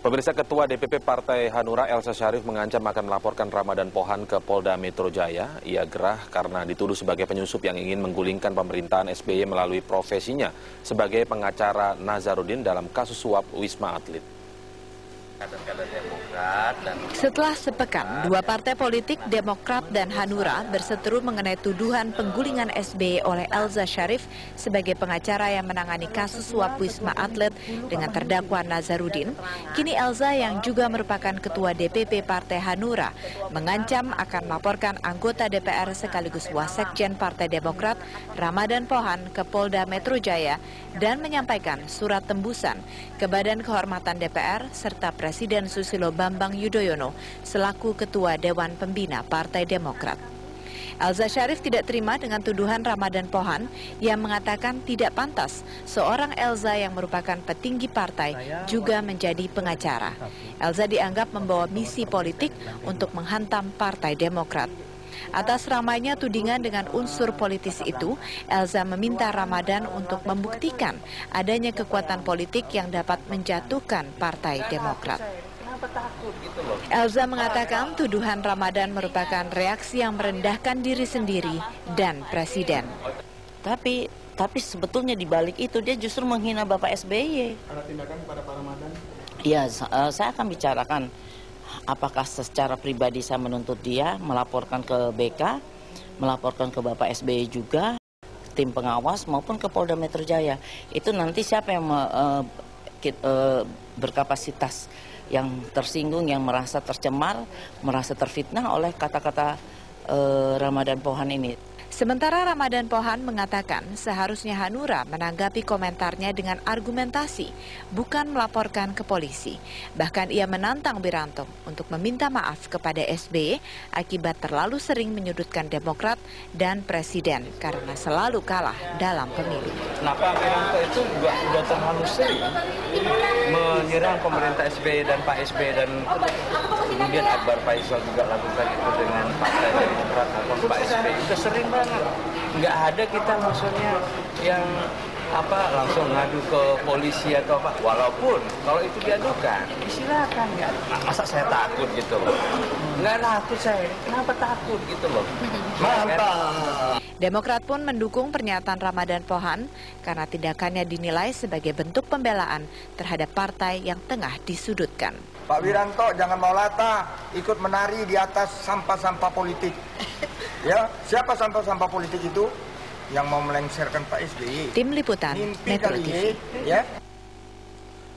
Pemirsa, Ketua DPP Partai Hanura Elza Syarif mengancam akan melaporkan Ramadan Pohan ke Polda Metro Jaya. Ia gerah karena dituduh sebagai penyusup yang ingin menggulingkan pemerintahan SBY melalui profesinya sebagai pengacara Nazarudin dalam kasus suap Wisma Atlet. Setelah sepekan, dua partai politik Demokrat dan Hanura berseteru mengenai tuduhan penggulingan SBY oleh Elza Syarif sebagai pengacara yang menangani kasus suap Wisma Atlet dengan terdakwa Nazarudin. Kini Elza yang juga merupakan Ketua DPP Partai Hanura mengancam akan melaporkan anggota DPR sekaligus Wasekjen Partai Demokrat Ramadan Pohan ke Polda Metro Jaya dan menyampaikan surat tembusan ke Badan Kehormatan DPR serta Presiden Susilo Bambang Yudhoyono selaku Ketua Dewan Pembina Partai Demokrat. Elza Syarif tidak terima dengan tuduhan Ramadan Pohan yang mengatakan tidak pantas seorang Elza yang merupakan petinggi partai juga menjadi pengacara. Elza dianggap membawa misi politik untuk menghantam Partai Demokrat. Atas ramainya tudingan dengan unsur politis itu, Elza meminta Ramadan untuk membuktikan adanya kekuatan politik yang dapat menjatuhkan Partai Demokrat. Elza mengatakan tuduhan Ramadan merupakan reaksi yang merendahkan diri sendiri dan Presiden. Tapi sebetulnya di balik itu dia justru menghina Bapak SBY. Ada tindakan kepada Pak Ramadan? Iya, saya akan bicarakan apakah secara pribadi saya menuntut dia, melaporkan ke BK, melaporkan ke Bapak SBY juga, tim pengawas maupun ke Polda Metro Jaya. Itu nanti siapa yang berkapasitas yang tersinggung, yang merasa tercemar, merasa terfitnah oleh kata-kata Ramadan Pohan ini. Sementara Ramadan Pohan mengatakan seharusnya Hanura menanggapi komentarnya dengan argumentasi, bukan melaporkan ke polisi. Bahkan ia menantang Wiranto untuk meminta maaf kepada SBY akibat terlalu sering menyudutkan Demokrat dan Presiden karena selalu kalah dalam pemilu. Kenapa Wiranto itu juga sudah terlalu sering menyerang pemerintah SBY dan Pak SBY, dan kemudian Akbar Faisal juga lakukan itu dengan Partai Demokrat maupun Pak SBY. Itu sering banget. Nggak ada kita maksudnya yang langsung ngadu ke polisi atau apa. Walaupun kalau itu diadukan, silakan ya. Masa saya takut gitu loh? Nggak takut saya. Kenapa takut gitu loh? Mantap. Demokrat pun mendukung pernyataan Ramadan Pohan karena tindakannya dinilai sebagai bentuk pembelaan terhadap partai yang tengah disudutkan. Pak Wiranto jangan mau latah ikut menari di atas sampah-sampah politik. Ya, siapa sampah-sampah politik itu yang mau melengsarkan Pak SBY? Tim Liputan Metro TV. Ya.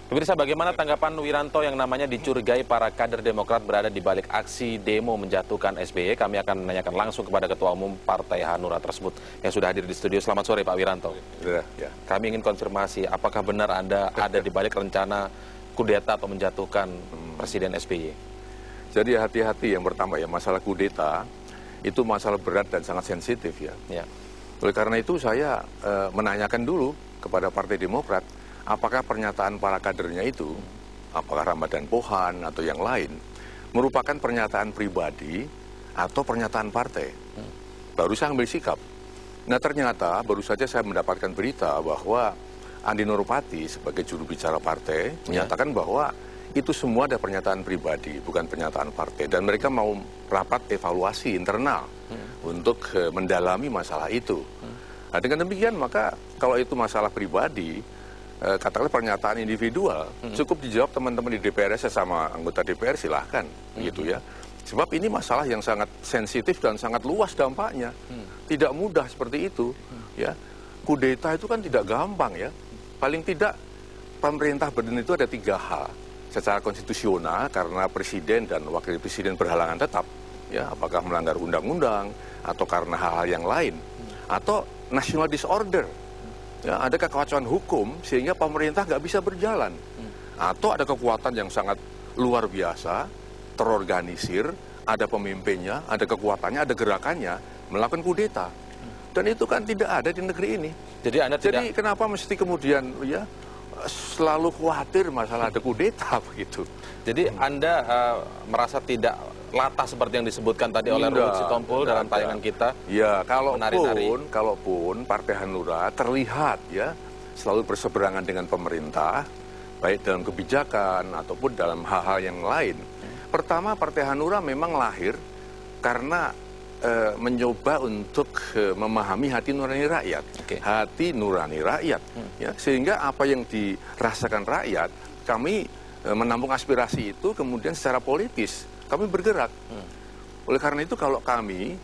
Pemirsa, bagaimana tanggapan Wiranto yang namanya dicurigai para kader Demokrat berada di balik aksi demo menjatuhkan SBY? Kami akan menanyakan langsung kepada Ketua Umum Partai Hanura tersebut yang sudah hadir di studio. Selamat sore Pak Wiranto. Ya. Kami ingin konfirmasi, apakah benar Anda ada di balik rencana kudeta atau menjatuhkan Presiden SBY? Jadi hati-hati, yang pertama ya, masalah kudeta itu masalah berat dan sangat sensitif ya. Oleh karena itu saya menanyakan dulu kepada Partai Demokrat, apakah pernyataan para kadernya itu, apakah Ramadan Pohan atau yang lain, merupakan pernyataan pribadi atau pernyataan partai. Baru saya ambil sikap. Nah ternyata baru saja saya mendapatkan berita bahwa Andi Nurpati sebagai juru bicara partai menyatakan bahwa itu semua ada pernyataan pribadi, bukan pernyataan partai. Dan mereka mau rapat evaluasi internal untuk mendalami masalah itu. Nah, dengan demikian maka kalau itu masalah pribadi, katakanlah pernyataan individual, cukup dijawab teman-teman di DPR sesama anggota DPR, silahkan, gitu ya. Sebab ini masalah yang sangat sensitif dan sangat luas dampaknya. Tidak mudah seperti itu, ya. Kudeta itu kan tidak gampang ya. Paling tidak pemerintah berdiri itu ada 3 hal. Secara konstitusional karena presiden dan wakil presiden berhalangan tetap, ya, apakah melanggar undang-undang atau karena hal-hal yang lain, atau national disorder, ya, ada kekacauan hukum sehingga pemerintah nggak bisa berjalan, atau ada kekuatan yang sangat luar biasa, terorganisir, ada pemimpinnya, ada kekuatannya, ada gerakannya, melakukan kudeta, dan itu kan tidak ada di negeri ini. Jadi kenapa mesti kemudian ya selalu khawatir masalah ada kudeta begitu. Jadi Anda merasa tidak latah seperti yang disebutkan tadi oleh Ruhut Sitompul dalam tayangan kita? Ya, kalaupun Partai Hanura terlihat ya selalu berseberangan dengan pemerintah, baik dalam kebijakan ataupun dalam hal-hal yang lain. Pertama, Partai Hanura memang lahir karena mencoba untuk memahami hati nurani rakyat, hati nurani rakyat, ya, sehingga apa yang dirasakan rakyat, kami menampung aspirasi itu, kemudian secara politis kami bergerak. Oleh karena itu, kalau kami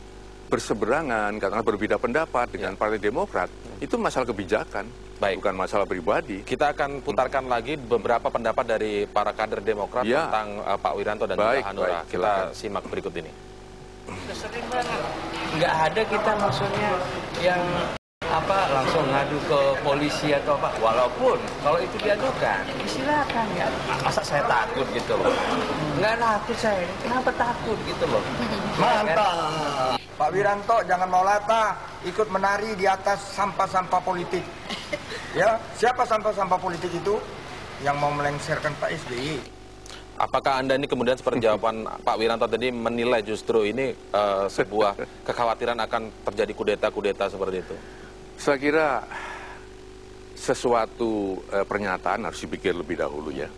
berseberangan, katakanlah berbeda pendapat dengan Partai Demokrat, itu masalah kebijakan, bukan masalah pribadi. Kita akan putarkan lagi beberapa pendapat dari para kader Demokrat tentang Pak Wiranto dan juga Hanura. Kita simak berikut ini. Keseringan nggak ada kita maksudnya yang langsung ngadu ke polisi atau apa, walaupun kalau itu diadukan silakan ya, masa saya takut gitu loh, nggak takut saya, kenapa takut gitu loh. Mantap. Pak Wiranto jangan mau latah ikut menari di atas sampah-sampah politik. Ya, siapa sampah-sampah politik itu? Yang mau melengsarkan Pak SBY. Apakah Anda ini kemudian seperti jawaban Pak Wiranto tadi menilai justru ini sebuah kekhawatiran akan terjadi kudeta-kudeta seperti itu? Saya kira sesuatu pernyataan harus dipikir lebih dahulu ya.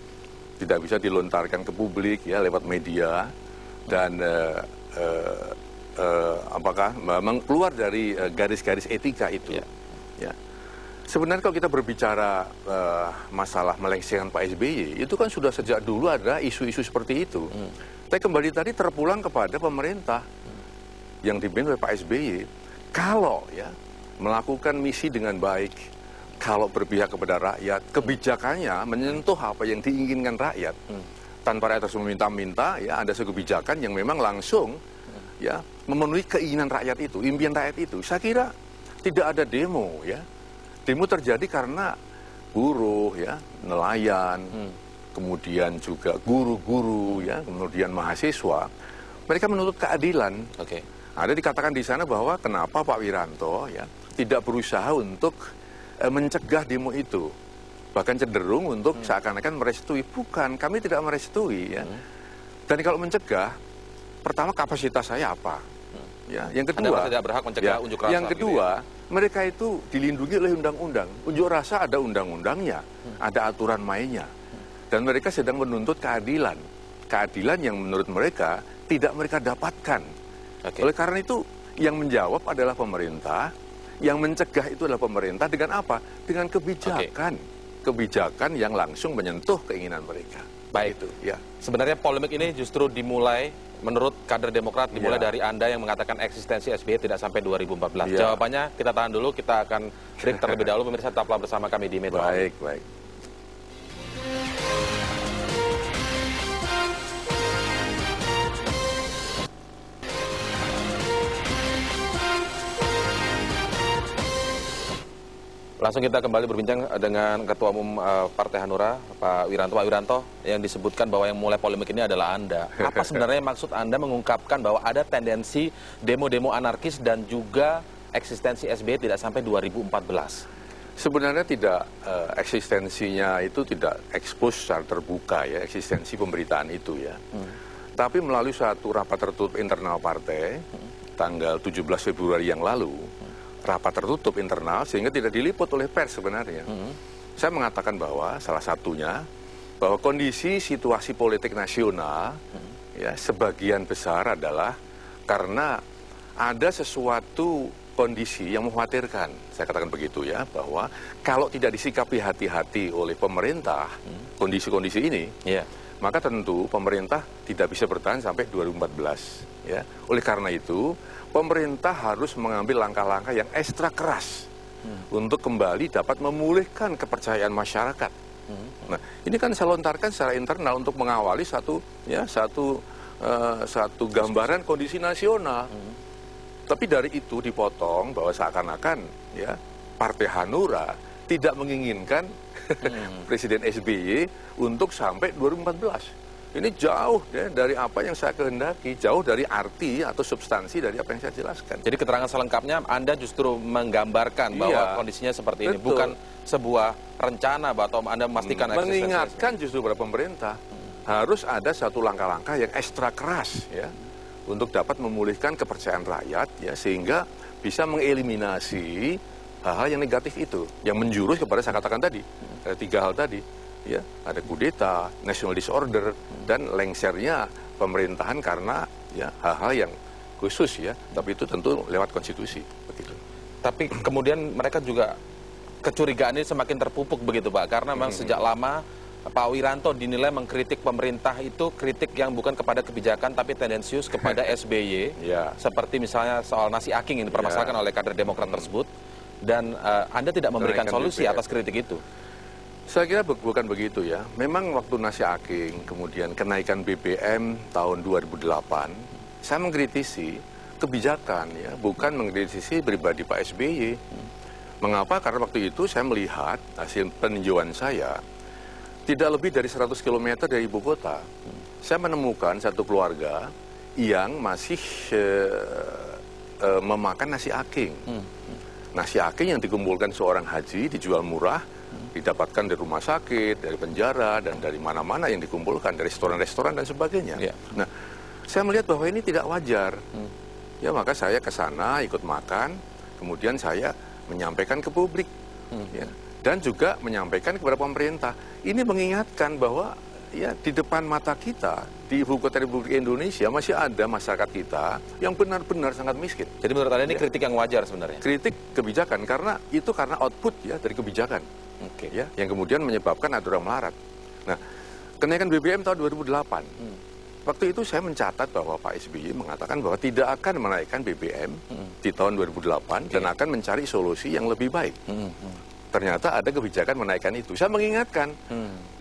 Tidak bisa dilontarkan ke publik ya lewat media dan apakah memang keluar dari garis-garis etika itu. Ya. Sebenarnya kalau kita berbicara masalah melengsarkan Pak SBY, itu kan sudah sejak dulu ada isu-isu seperti itu. Tapi kembali tadi terpulang kepada pemerintah yang dipimpin oleh Pak SBY. Kalau ya melakukan misi dengan baik, kalau berpihak kepada rakyat, kebijakannya menyentuh apa yang diinginkan rakyat, tanpa rakyat harus meminta-minta, ya ada kebijakan yang memang langsung ya memenuhi keinginan rakyat itu, impian rakyat itu. Saya kira tidak ada demo ya. Demo terjadi karena buruh, ya, nelayan, kemudian juga guru-guru, ya, kemudian mahasiswa. Mereka menuntut keadilan. Ada dikatakan di sana bahwa kenapa Pak Wiranto ya tidak berusaha untuk mencegah demo itu, bahkan cenderung untuk seakan-akan merestui. Bukan, kami tidak merestui. Ya. Dan kalau mencegah, pertama kapasitas saya apa? Ya, yang kedua, Anda tidak berhak mencegah unjuk rasa. Yang kedua, gitu ya? Mereka itu dilindungi oleh undang-undang. Unjuk rasa ada undang-undangnya, ada aturan mainnya. Dan mereka sedang menuntut keadilan. Keadilan yang menurut mereka tidak mereka dapatkan. Oleh karena itu, yang menjawab adalah pemerintah, yang mencegah itu adalah pemerintah dengan apa? Dengan kebijakan. Kebijakan yang langsung menyentuh keinginan mereka. Baik itu, ya. Sebenarnya polemik ini justru dimulai menurut kader Demokrat dimulai dari Anda yang mengatakan eksistensi SBY tidak sampai 2014. Jawabannya kita tahan dulu, kita akan break terlebih dahulu. Pemirsa tetaplah bersama kami di Metro. Baik. Langsung kita kembali berbincang dengan Ketua Umum Partai Hanura, Pak Wiranto. Pak Wiranto, yang disebutkan bahwa yang mulai polemik ini adalah Anda. Apa sebenarnya maksud Anda mengungkapkan bahwa ada tendensi demo-demo anarkis dan juga eksistensi SBY tidak sampai 2014? Sebenarnya tidak, eksistensinya itu tidak ekspos secara terbuka ya, eksistensi pemberitaan itu ya. Tapi melalui suatu rapat tertutup internal partai, tanggal 17 Februari yang lalu, rapat tertutup internal sehingga tidak diliput oleh pers sebenarnya. Saya mengatakan bahwa salah satunya bahwa kondisi situasi politik nasional ya sebagian besar adalah karena ada sesuatu kondisi yang mengkhawatirkan. Saya katakan begitu ya, bahwa kalau tidak disikapi hati-hati oleh pemerintah kondisi-kondisi ini, maka tentu pemerintah tidak bisa bertahan sampai 2014 ya. Oleh karena itu pemerintah harus mengambil langkah-langkah yang ekstra keras untuk kembali dapat memulihkan kepercayaan masyarakat. Nah, ini kan saya lontarkan secara internal untuk mengawali satu gambaran kondisi nasional. Tapi dari itu dipotong bahwa seakan-akan ya Partai Hanura tidak menginginkan Presiden SBY untuk sampai 2014. Ini jauh ya, dari apa yang saya kehendaki, jauh dari arti atau substansi dari apa yang saya jelaskan. Jadi keterangan selengkapnya Anda justru menggambarkan bahwa kondisinya seperti ini, bukan sebuah rencana atau Anda memastikan eksistensi. Mengingatkan justru kepada pemerintah, harus ada satu langkah-langkah yang ekstra keras ya, untuk dapat memulihkan kepercayaan rakyat ya, sehingga bisa mengeliminasi hal-hal yang negatif itu, yang menjurus kepada saya katakan tadi, ada 3 hal tadi. ya ada kudeta, national disorder, dan lengsernya pemerintahan karena ya hal-hal yang khusus ya, tapi itu tentu lewat konstitusi begitu. Tapi kemudian mereka juga kecurigaan ini semakin terpupuk begitu Pak, karena memang sejak lama Pak Wiranto dinilai mengkritik pemerintah itu kritik yang bukan kepada kebijakan tapi tendensius kepada SBY, seperti misalnya soal nasi aking yang dipermasalahkan oleh kader Demokrat tersebut, dan Anda tidak memberikan solusi atas kritik itu. Saya kira bukan begitu ya. Memang waktu nasi aking, kemudian kenaikan BBM tahun 2008, saya mengkritisi kebijakan ya, bukan mengkritisi pribadi Pak SBY. Mengapa? Karena waktu itu saya melihat hasil peninjauan saya tidak lebih dari 100 km dari ibu kota. Saya menemukan satu keluarga yang masih memakan nasi aking. Nasi aking yang dikumpulkan seorang haji dijual murah, didapatkan dari rumah sakit, dari penjara, dan dari mana-mana yang dikumpulkan, dari restoran-restoran dan sebagainya. Nah, saya melihat bahwa ini tidak wajar. Ya, maka saya ke sana ikut makan, kemudian saya menyampaikan ke publik. Ya, dan juga menyampaikan kepada pemerintah. Ini mengingatkan bahwa ya di depan mata kita, di ibu kota Republik Indonesia masih ada masyarakat kita yang benar-benar sangat miskin. Jadi menurut Anda ini kritik yang wajar sebenarnya? Kritik kebijakan, karena itu karena output ya dari kebijakan. Ya, yang kemudian menyebabkan ada orang melarat. Nah, kenaikan BBM tahun 2008. Waktu itu saya mencatat bahwa Pak SBY mengatakan bahwa tidak akan menaikkan BBM di tahun 2008 dan akan mencari solusi yang lebih baik. Ternyata ada kebijakan menaikkan itu. Saya mengingatkan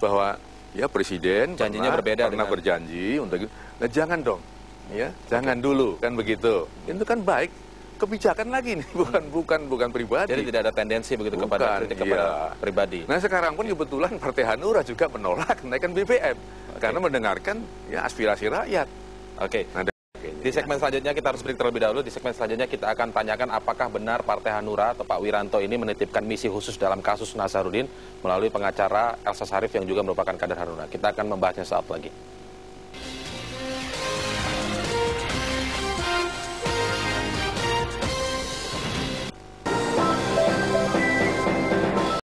bahwa ya Presiden janjinya berbeda pernah berjanji untuk nah jangan dong. Ya, jangan dulu kan begitu. Itu kan baik. Kebijakan lagi nih, bukan pribadi. Jadi tidak ada tendensi begitu kepada kritik kepada pribadi. Nah, sekarang pun kebetulan Partai Hanura juga menolak kenaikan BBM karena mendengarkan ya aspirasi rakyat. Nah, di segmen selanjutnya kita harus break terlebih dahulu. Di segmen selanjutnya kita akan tanyakan apakah benar Partai Hanura atau Pak Wiranto ini menitipkan misi khusus dalam kasus Nazarudin melalui pengacara Elsa Sharif yang juga merupakan kader Hanura. Kita akan membahasnya saat lagi.